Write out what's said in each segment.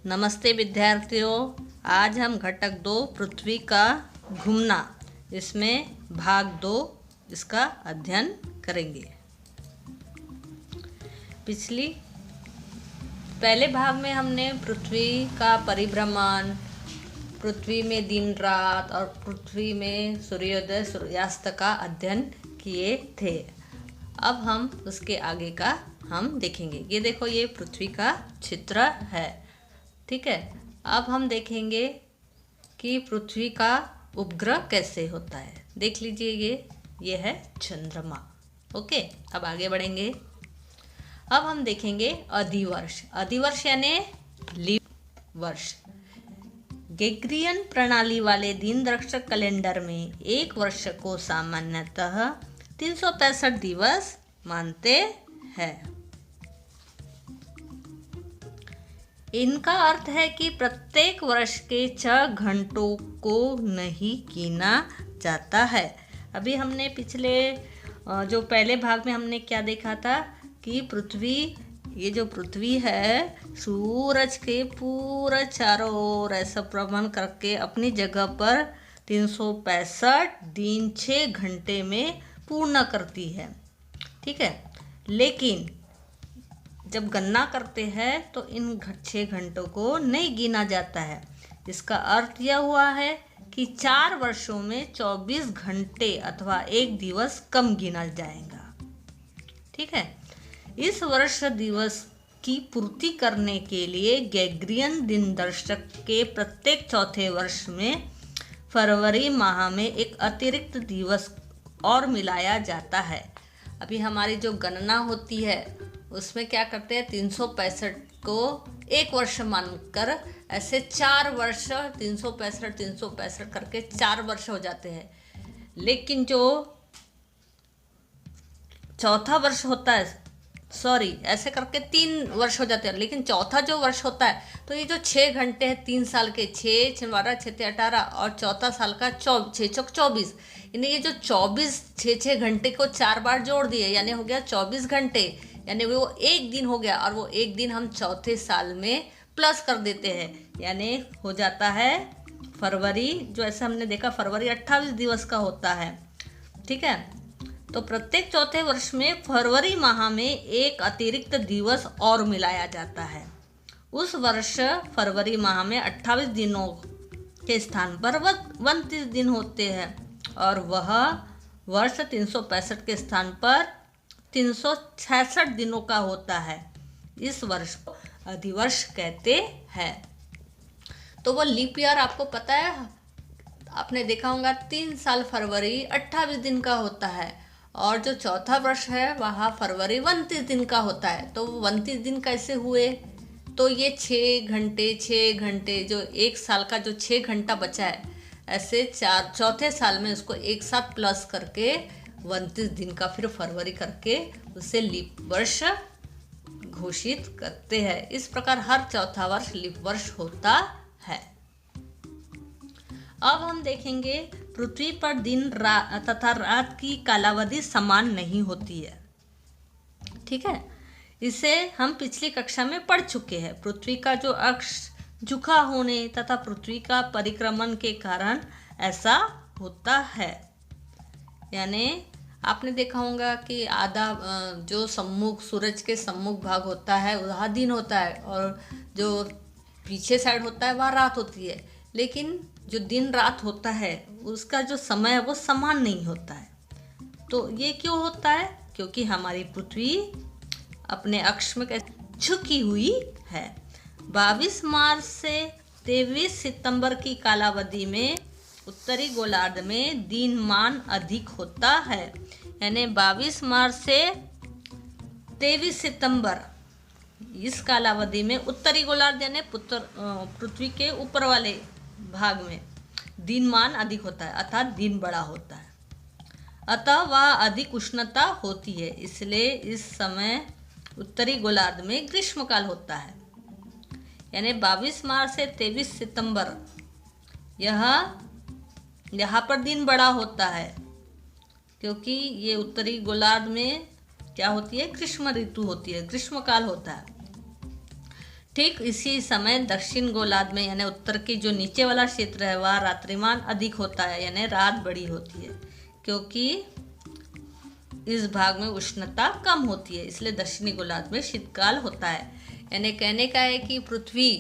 नमस्ते विद्यार्थियों। आज हम घटक 2 पृथ्वी का घूमना इसमें भाग 2 इसका अध्ययन करेंगे। पहले भाग में हमने पृथ्वी का परिभ्रमण, पृथ्वी में दिन रात और पृथ्वी में सूर्योदय सूर्यास्त का अध्ययन किए थे। अब हम उसके आगे का हम देखेंगे। ये देखो, ये पृथ्वी का चित्र है, ठीक है। अब हम देखेंगे कि पृथ्वी का उपग्रह कैसे होता है। देख लीजिए, ये है चंद्रमा। ओके, अब आगे बढ़ेंगे। अब हम देखेंगे अधिवर्ष। अधिवर्ष यानी लीप वर्ष। ग्रेगोरियन प्रणाली वाले दिन दर्शक कैलेंडर में एक वर्ष को सामान्यतः 365 दिवस मानते हैं। इनका अर्थ है कि प्रत्येक वर्ष के 6 घंटों को नहीं गिना जाता है। अभी हमने पिछले जो पहले भाग में हमने क्या देखा था कि ये जो पृथ्वी है सूरज के पूरा चारों ओर ऐसा भ्रमण करके अपनी जगह पर 365 दिन 6 घंटे में पूर्ण करती है, ठीक है। लेकिन जब गणना करते हैं तो इन 6 घंटों को नहीं गिना जाता है। इसका अर्थ यह हुआ है कि 4 वर्षों में 24 घंटे अथवा एक दिवस कम गिना जाएगा, ठीक है। इस वर्ष दिवस की पूर्ति करने के लिए ग्रेगोरियन दिन दर्शक के प्रत्येक चौथे वर्ष में फरवरी माह में एक अतिरिक्त दिवस और मिलाया जाता है। अभी हमारी जो गणना होती है उसमें क्या करते हैं, 365 को एक वर्ष मानकर ऐसे 4 वर्ष 365 करके 4 वर्ष हो जाते हैं। लेकिन जो चौथा वर्ष होता है, ऐसे करके 3 वर्ष हो जाते हैं। लेकिन चौथा जो वर्ष होता है तो ये जो 6 घंटे हैं 3 साल के, 6 6 12 6 18 और चौथा साल का 6 चौक 24, यानी ये जो 24 6 घंटे को 4 बार जोड़ दिए यानी हो गया 24 घंटे, यानी वो एक दिन हो गया। और वो एक दिन हम चौथे साल में प्लस कर देते हैं, यानी हो जाता है फरवरी। जो ऐसा हमने देखा फरवरी 28 दिवस का होता है, ठीक है। तो प्रत्येक चौथे वर्ष में फरवरी माह में एक अतिरिक्त दिवस और मिलाया जाता है। उस वर्ष फरवरी माह में 28 दिनों के स्थान पर 29 दिन होते हैं और वह वर्ष 365 के स्थान पर 366 दिनों का होता है। इस वर्ष को अधिवर्ष कहते हैं। तो वो लीप ईयर आपको पता है, आपने देखा होगा 3 साल फरवरी 28 दिन का होता है और जो चौथा वर्ष है वहाँ फरवरी 29 दिन का होता है। तो 29 दिन कैसे हुए, तो ये 6 घंटे जो एक साल का जो 6 घंटा बचा है, ऐसे चौथे साल में उसको एक साथ प्लस करके 29 दिन का फिर फरवरी करके उसे लीप वर्ष घोषित करते हैं। इस प्रकार हर चौथा वर्ष लीप वर्ष होता है। अब हम देखेंगे पृथ्वी पर दिन तथा रात की कालावधि समान नहीं होती है, ठीक है। इसे हम पिछली कक्षा में पढ़ चुके हैं। पृथ्वी का जो अक्ष झुका होने तथा पृथ्वी का परिक्रमण के कारण ऐसा होता है। यानी आपने देखा होगा कि आधा जो सम्मुख सूरज के सम्मुख भाग होता है वह दिन होता है और जो पीछे साइड होता है वह रात होती है। लेकिन जो दिन रात होता है उसका जो समय है वो समान नहीं होता है। तो ये क्यों होता है? क्योंकि हमारी पृथ्वी अपने अक्ष में झुकी हुई है। 22 मार्च से 23 सितंबर की कालावधि में उत्तरी गोलार्ध में दिनमान अधिक होता है। यानी 22 मार्च से 23 सितंबर इस कालावधि में उत्तरी गोलार्ध यानी पृथ्वी के ऊपर वाले भाग में दिनमान अधिक होता है, अर्थात दिन बड़ा होता है। अतः वह अधिक उष्णता होती है, इसलिए इस समय उत्तरी गोलार्ध में ग्रीष्मकाल होता है। यानी 22 मार्च से 23 सितंबर यहाँ पर दिन बड़ा होता है, क्योंकि ये उत्तरी गोलार्ध में क्या होती है, ग्रीष्म ऋतु होती है, ग्रीष्मकाल होता है। ठीक इसी समय दक्षिण गोलार्ध में यानी उत्तर की जो नीचे वाला क्षेत्र है वह रात्रिमान अधिक होता है, यानी रात बड़ी होती है, क्योंकि इस भाग में उष्णता कम होती है, इसलिए दक्षिणी गोलार्ध में शीतकाल होता है। यानी कहने का है कि पृथ्वी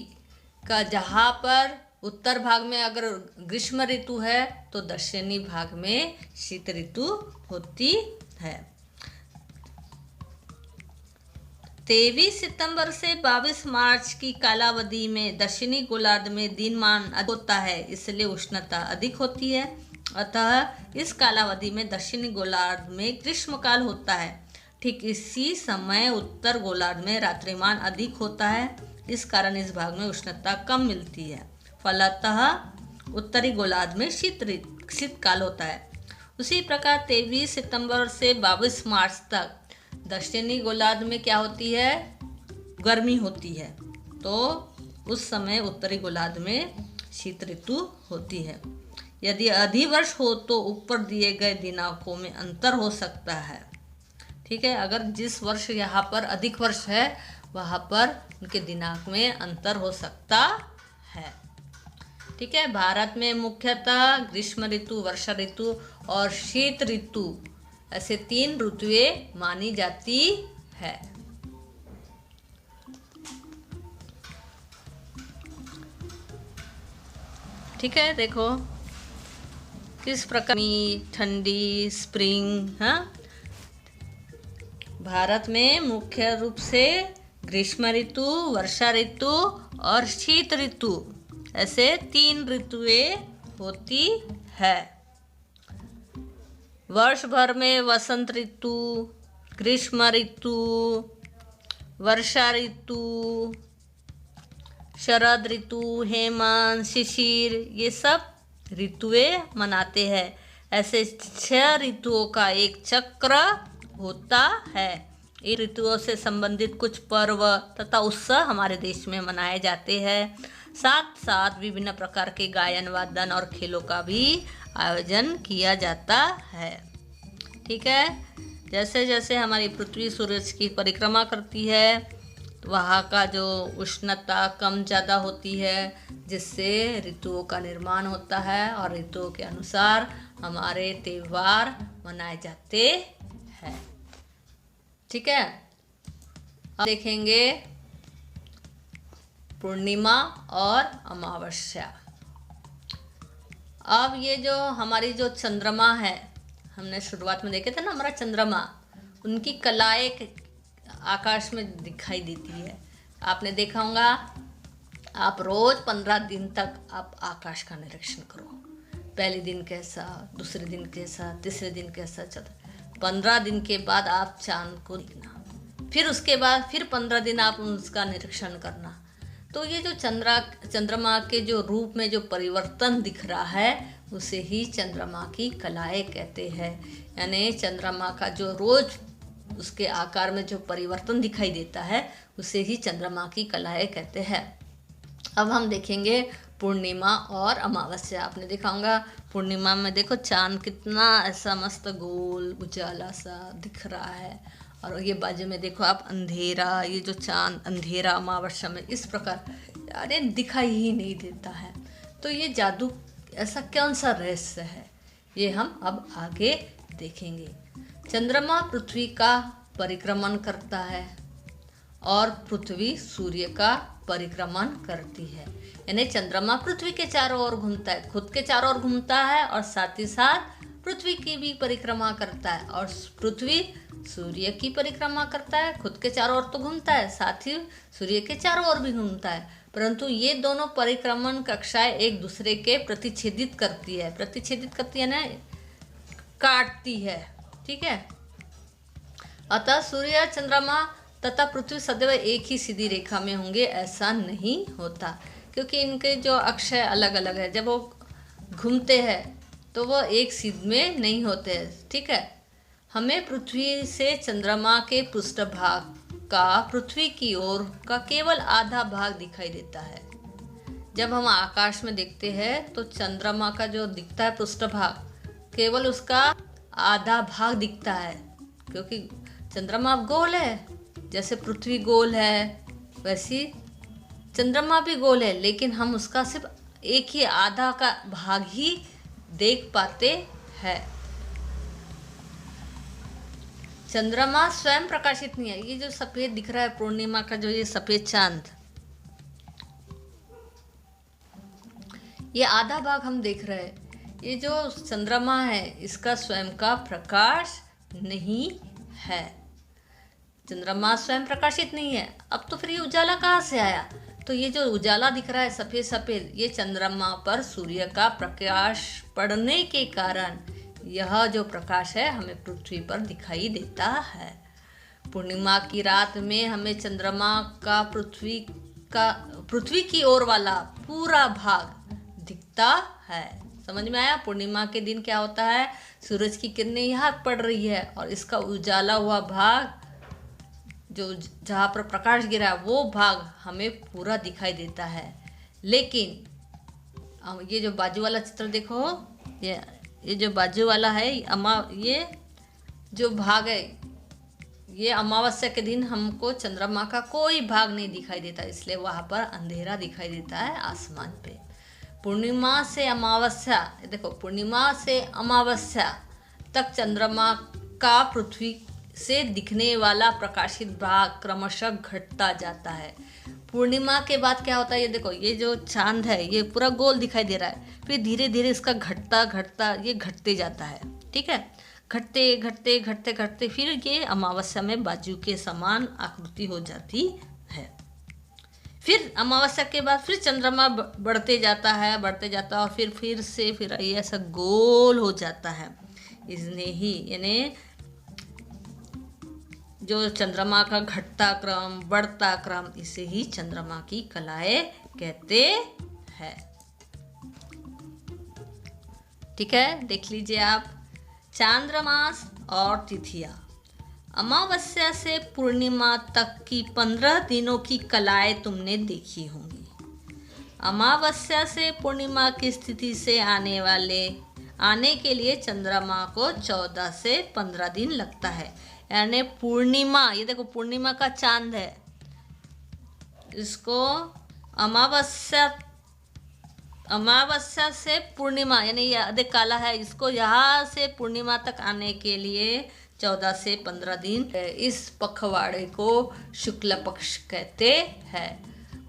का जहाँ पर उत्तर भाग में अगर ग्रीष्म ऋतु है तो दक्षिणी भाग में शीत ऋतु होती है। 23 सितंबर से 22 मार्च की कालावधि में दक्षिणी गोलार्ध में दिनमान अधिक होता है, इसलिए उष्णता अधिक होती है। अतः इस कालावधि में दक्षिणी गोलार्ध में ग्रीष्मकाल होता है। ठीक इसी समय उत्तर गोलार्ध में रात्रिमान अधिक होता है, इस कारण इस भाग में उष्णता कम मिलती है। फलतः उत्तरी गोलार्ध में शीतकाल होता है। उसी प्रकार 23 सितंबर से 22 मार्च तक दक्षिणी गोलार्ध में क्या होती है, गर्मी होती है, तो उस समय उत्तरी गोलार्ध में शीत ऋतु होती है। यदि अधिवर्ष हो तो ऊपर दिए गए दिनांकों में अंतर हो सकता है। ठीक है, अगर जिस वर्ष यहाँ पर अधिक वर्ष है वहाँ पर उनके दिनांक में अंतर हो सकता है। ठीक है, भारत में मुख्यतः ग्रीष्म ऋतु, वर्षा ऋतु और शीत ऋतु ऐसे 3 ऋतुएं मानी जाती है। ठीक है, देखो किस प्रकार ठंडी स्प्रिंग, हाँ, भारत में मुख्य रूप से ग्रीष्म ऋतु, वर्षा ऋतु और शीत ऋतु ऐसे 3 ऋतुएं होती है। वर्ष भर में वसंत ऋतु, ग्रीष्म ऋतु, वर्षा ऋतु, शरद ऋतु, हेमंत, शिशिर, ये सब ऋतुएं मनाते हैं। ऐसे 6 ऋतुओं का एक चक्र होता है। इन ऋतुओं से संबंधित कुछ पर्व तथा उत्सव हमारे देश में मनाए जाते हैं। साथ साथ विभिन्न प्रकार के गायन, वादन और खेलों का भी आयोजन किया जाता है। ठीक है, जैसे जैसे हमारी पृथ्वी सूरज की परिक्रमा करती है वहाँ का जो उष्णता कम ज़्यादा होती है, जिससे ऋतुओं का निर्माण होता है और ऋतुओं के अनुसार हमारे त्यौहार मनाए जाते हैं। ठीक है, अब देखेंगे पूर्णिमा और अमावस्या। अब ये जो हमारी जो चंद्रमा है, हमने शुरुआत में देखे थे ना, हमारा चंद्रमा, उनकी कलाएं आकाश में दिखाई देती है। आपने देखा होगा, आप रोज 15 दिन तक आप आकाश का निरीक्षण करो। पहले दिन कैसा, दूसरे दिन कैसा, तीसरे दिन कैसा, चौथा, 15 दिन के बाद आप चांद को देखना, फिर उसके बाद फिर 15 दिन आप उसका निरीक्षण करना। तो ये जो चंद्रमा के जो रूप में जो परिवर्तन दिख रहा है उसे ही चंद्रमा की कलाएं कहते हैं। यानी चंद्रमा का जो रोज उसके आकार में जो परिवर्तन दिखाई देता है उसे ही चंद्रमा की कलाएं कहते हैं। अब हम देखेंगे पूर्णिमा और अमावस्या। आपने देखा होगा पूर्णिमा में देखो चांद कितना ऐसा मस्त गोल उजाला सा दिख रहा है, और ये बाजू में देखो आप अंधेरा, ये जो चांद अंधेरा अमावस्या में इस प्रकार अरे दिखाई ही नहीं देता है। तो ये जादू ऐसा कौन सा रहस्य है, ये हम अब आगे देखेंगे। चंद्रमा पृथ्वी का परिक्रमण करता है और पृथ्वी सूर्य का परिक्रमण करती है। यानी चंद्रमा पृथ्वी के चारों ओर घूमता है, खुद के चारों ओर घूमता है और साथ ही साथ पृथ्वी की भी परिक्रमा करता है, और पृथ्वी सूर्य की परिक्रमा करता है, खुद के चारों ओर तो घूमता है, साथ ही सूर्य के चारों ओर भी घूमता है। परंतु ये दोनों परिक्रमण कक्षाएं एक दूसरे के प्रतिच्छेदित करती है ना, काटती है। ठीक है, अतः सूर्य, चंद्रमा तथा पृथ्वी सदैव एक ही सीधी रेखा में होंगे ऐसा नहीं होता, क्योंकि इनके जो अक्ष अलग अलग है। जब वो घूमते हैं तो वो एक सीध में नहीं होते हैं। ठीक है, हमें पृथ्वी से चंद्रमा के पृष्ठभाग का पृथ्वी की ओर का केवल आधा भाग दिखाई देता है। जब हम आकाश में देखते हैं तो चंद्रमा का जो दिखता है पृष्ठभाग, केवल उसका आधा भाग दिखता है, क्योंकि चंद्रमा गोल है, जैसे पृथ्वी गोल है वैसी चंद्रमा भी गोल है, लेकिन हम उसका सिर्फ एक ही आधा का भाग ही देख पाते हैं। चंद्रमा स्वयं प्रकाशित नहीं है। ये जो सफेद दिख रहा है पूर्णिमा का, जो ये सफेद चांद, ये आधा भाग हम देख रहे हैं। ये जो चंद्रमा है इसका स्वयं का प्रकाश नहीं है। चंद्रमा स्वयं प्रकाशित नहीं है। अब तो फिर ये उजाला कहाँ से आया? तो ये जो उजाला दिख रहा है सफ़ेद सफ़ेद, ये चंद्रमा पर सूर्य का प्रकाश पड़ने के कारण यह जो प्रकाश है हमें पृथ्वी पर दिखाई देता है। पूर्णिमा की रात में हमें चंद्रमा का पृथ्वी की ओर वाला पूरा भाग दिखता है। समझ में आया? पूर्णिमा के दिन क्या होता है, सूरज की किरणें यहाँ पड़ रही है और इसका उजाला हुआ भाग, जो जहाँ पर प्रकाश गिरा है वो भाग हमें पूरा दिखाई देता है। लेकिन ये जो बाजू वाला चित्र देखो, ये जो बाजू वाला है, ये जो भाग है, ये अमावस्या के दिन हमको चंद्रमा का कोई भाग नहीं दिखाई देता, इसलिए वहाँ पर अंधेरा दिखाई देता है आसमान पे। पूर्णिमा से अमावस्या, देखो पूर्णिमा से अमावस्या तक चंद्रमा का पृथ्वी से दिखने वाला प्रकाशित भाग क्रमशः घटता जाता है। पूर्णिमा के बाद क्या होता है, ये देखो, ये जो चांद है ये पूरा गोल दिखाई दे रहा है, फिर धीरे धीरे इसका घटता ये घटते जाता है। ठीक है, घटते फिर ये अमावस्या में बाजू के समान आकृति हो जाती है। फिर अमावस्या के बाद फिर चंद्रमा बढ़ते जाता है और फिर से ये ऐसा गोल हो जाता है। इसने ही यानी जो चंद्रमा का घटता क्रम बढ़ता क्रम, इसे ही चंद्रमा की कलाएं कहते हैं। ठीक है, देख लीजिए आप। चांद्रमास और तिथियां। अमावस्या से पूर्णिमा तक की 15 दिनों की कलाएं तुमने देखी होंगी। अमावस्या से पूर्णिमा की स्थिति से आने के लिए चंद्रमा को 14 से 15 दिन लगता है। यानी पूर्णिमा, ये देखो पूर्णिमा का चांद है, इसको अमावस्या से पूर्णिमा यानी ये अधिक काला है, इसको यहाँ से पूर्णिमा तक आने के लिए 14 से 15 दिन। इस पखवाड़े को शुक्ल पक्ष कहते हैं।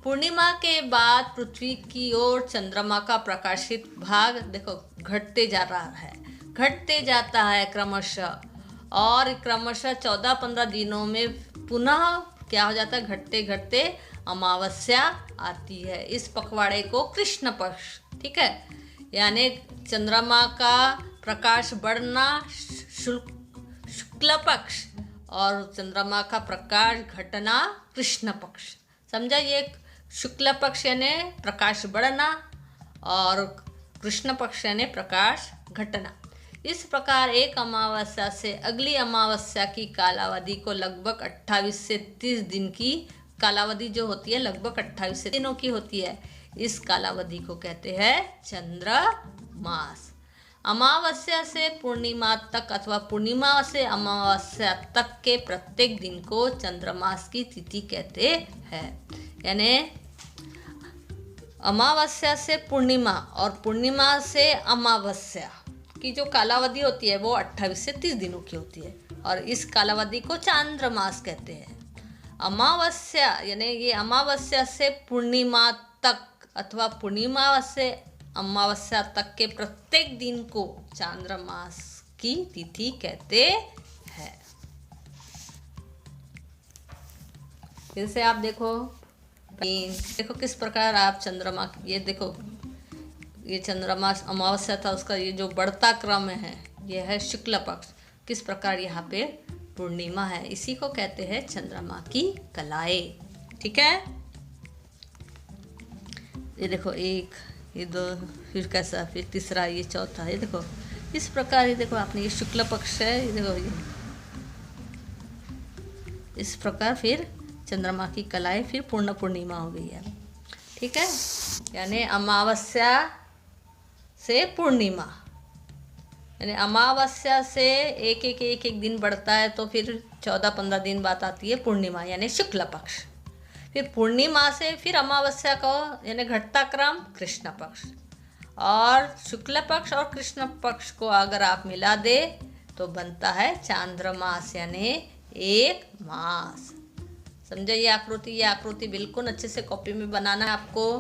पूर्णिमा के बाद पृथ्वी की ओर चंद्रमा का प्रकाशित भाग देखो घटते जाता है क्रमशः, और क्रमशः 14-15 दिनों में पुनः क्या हो जाता है, घटते अमावस्या आती है। इस पखवाड़े को कृष्ण पक्ष, ठीक है, यानी चंद्रमा का प्रकाश बढ़ना शुक्ल पक्ष और चंद्रमा का प्रकाश घटना कृष्ण पक्ष। समझा? ये शुक्ल पक्ष यानी प्रकाश बढ़ना और कृष्ण पक्ष यानी प्रकाश घटना। इस प्रकार एक अमावस्या से अगली अमावस्या की कालावधि को लगभग 28 से 30 दिन की कालावधि जो होती है, लगभग 28 से दिनों की होती है। इस कालावधि को कहते हैं चंद्रमास। अमावस्या से पूर्णिमा तक अथवा पूर्णिमा से अमावस्या तक के प्रत्येक दिन को चंद्रमास की तिथि कहते हैं। यानी अमावस्या से पूर्णिमा और पूर्णिमा से अमावस्या की जो कालावधि होती है वो 28 से 30 दिनों की होती है और इस कालावधि को चांद्रमास कहते हैं। अमावस्या यानी ये अमावस्या से पूर्णिमा तक अथवा पूर्णिमा से अमावस्या तक के प्रत्येक दिन को चांद्रमास की तिथि कहते हैं। फिर से आप देखो किस प्रकार आप चंद्रमा, ये देखो ये चंद्रमा अमावस्या था, उसका ये जो बढ़ता क्रम है ये है शुक्ल पक्ष। किस प्रकार यहाँ पे पूर्णिमा है, इसी को कहते हैं चंद्रमा की कलाएं। ठीक है, ये देखो एक, ये दो, फिर कैसा, फिर तीसरा, ये चौथा, ये देखो इस प्रकार। ये देखो आपने ये शुक्ल पक्ष है, ये देखो ये इस प्रकार फिर चंद्रमा की कलाएं, फिर पूर्ण पूर्णिमा हो गई है। ठीक है, यानी अमावस्या से पूर्णिमा, यानी अमावस्या से एक दिन बढ़ता है तो फिर 14-15 दिन बाद आती है पूर्णिमा यानी शुक्ल पक्ष। फिर पूर्णिमा से फिर अमावस्या को यानी घटता क्रम कृष्ण पक्ष, और शुक्ल पक्ष और कृष्ण पक्ष को अगर आप मिला दे तो बनता है चांद्रमास यानी एक मास। समझे ये आकृति बिल्कुल अच्छे से कॉपी में बनाना है आपको,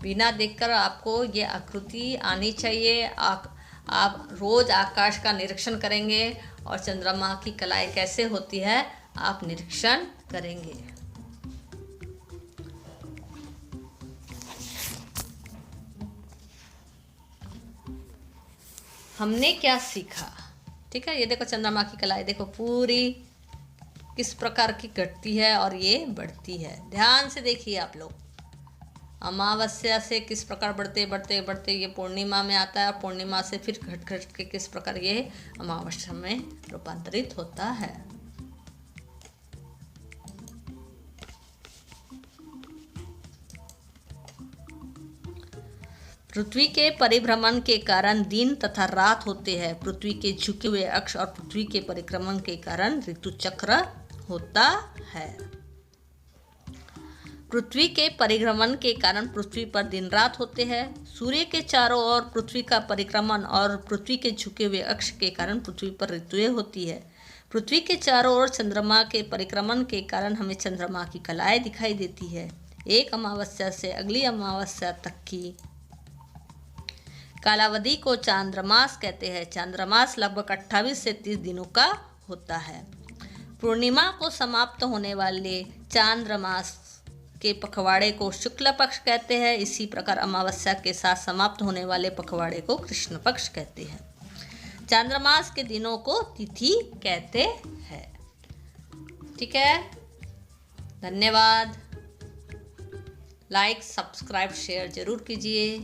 बिना देखकर आपको ये आकृति आनी चाहिए। आप रोज आकाश का निरीक्षण करेंगे और चंद्रमा की कलाएं कैसे होती है आप निरीक्षण करेंगे। हमने क्या सीखा, ठीक है। ये देखो चंद्रमा की कलाएं देखो पूरी किस प्रकार की घटती है और ये बढ़ती है। ध्यान से देखिए आप लोग, अमावस्या से किस प्रकार बढ़ते बढ़ते बढ़ते ये पूर्णिमा में आता है, और पूर्णिमा से फिर घट घट के किस प्रकार ये अमावस्या में रूपांतरित होता है। पृथ्वी के परिभ्रमण के कारण दिन तथा रात होते हैं। पृथ्वी के झुके हुए अक्ष और पृथ्वी के परिक्रमण के कारण ऋतु चक्र होता है। पृथ्वी के परिभ्रमण के कारण पृथ्वी पर दिन रात होते हैं। सूर्य के चारों ओर पृथ्वी का परिक्रमण और पृथ्वी के झुके हुए अक्ष के कारण पृथ्वी पर ऋतुएं होती है। पृथ्वी के चारों ओर चंद्रमा के परिक्रमण के कारण हमें चंद्रमा की कलाएं दिखाई देती है। एक अमावस्या से अगली अमावस्या तक की कालावधि को चांद्रमास कहते हैं। चांद्रमास लगभग 28 से 30 दिनों का होता है। पूर्णिमा को समाप्त होने वाले चांद्रमास के पखवाड़े को शुक्ल पक्ष कहते हैं। इसी प्रकार अमावस्या के साथ समाप्त होने वाले पखवाड़े को कृष्ण पक्ष कहते हैं। चांद्रमास के दिनों को तिथि कहते हैं। ठीक है, धन्यवाद। लाइक सब्सक्राइब शेयर जरूर कीजिए।